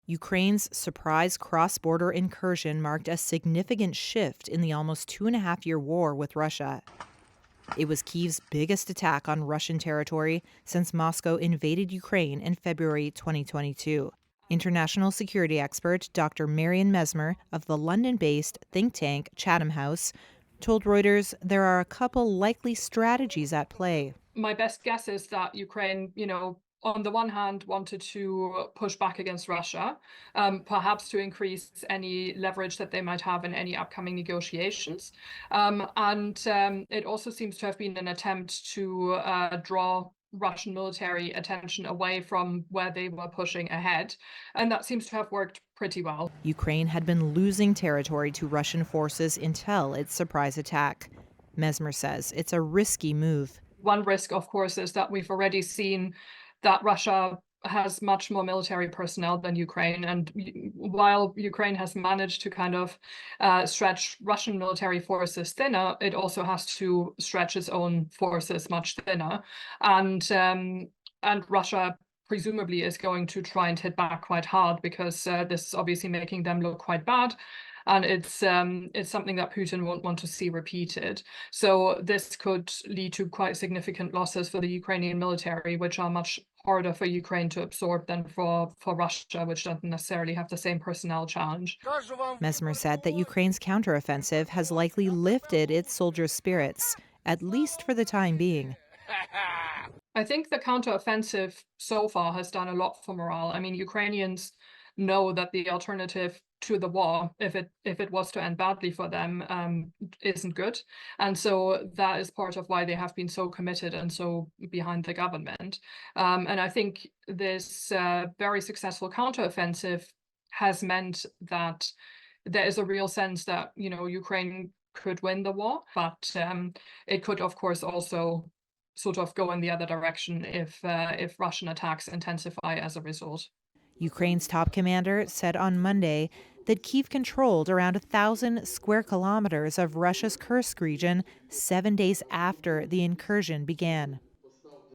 Ukraine's surprise cross-border incursion marked a significant shift in the almost 2.5-year war with Russia. It was Kyiv's biggest attack on Russian territory since Moscow invaded Ukraine in February 2022. International security expert Dr. Marion Messmer of the London-based think tank Chatham House told Reuters there are a couple likely strategies at play. My best guess is that Ukraine, on the one hand, wanted to push back against Russia, perhaps to increase any leverage that they might have in any upcoming negotiations. And it also seems to have been an attempt to draw Russian military attention away from where they were pushing ahead. And that seems to have worked pretty well. Ukraine had been losing territory to Russian forces until its surprise attack. Messmer says it's a risky move. One risk, of course, is that we've already seen that Russia has much more military personnel than Ukraine. And while Ukraine has managed to kind of stretch Russian military forces thinner, it also has to stretch its own forces much thinner. And Russia presumably is going to try and hit back quite hard because this is obviously making them look quite bad. And it's something that Putin won't want to see repeated. So this could lead to quite significant losses for the Ukrainian military, which are much harder for Ukraine to absorb than for Russia, which doesn't necessarily have the same personnel challenge. Messmer said that Ukraine's counteroffensive has likely lifted its soldiers' spirits, at least for the time being. I think the counteroffensive so far has done a lot for morale. I mean, Ukrainians know that the alternative to the war, if it was to end badly for them, isn't good. And so that is part of why they have been so committed and so behind the government. And I think this very successful counteroffensive has meant that there is a real sense that, Ukraine could win the war, but it could, of course, also sort of go in the other direction if Russian attacks intensify as a result. Ukraine's top commander said on Monday that Kyiv controlled around 1,000 square kilometers of Russia's Kursk region 7 days after the incursion began.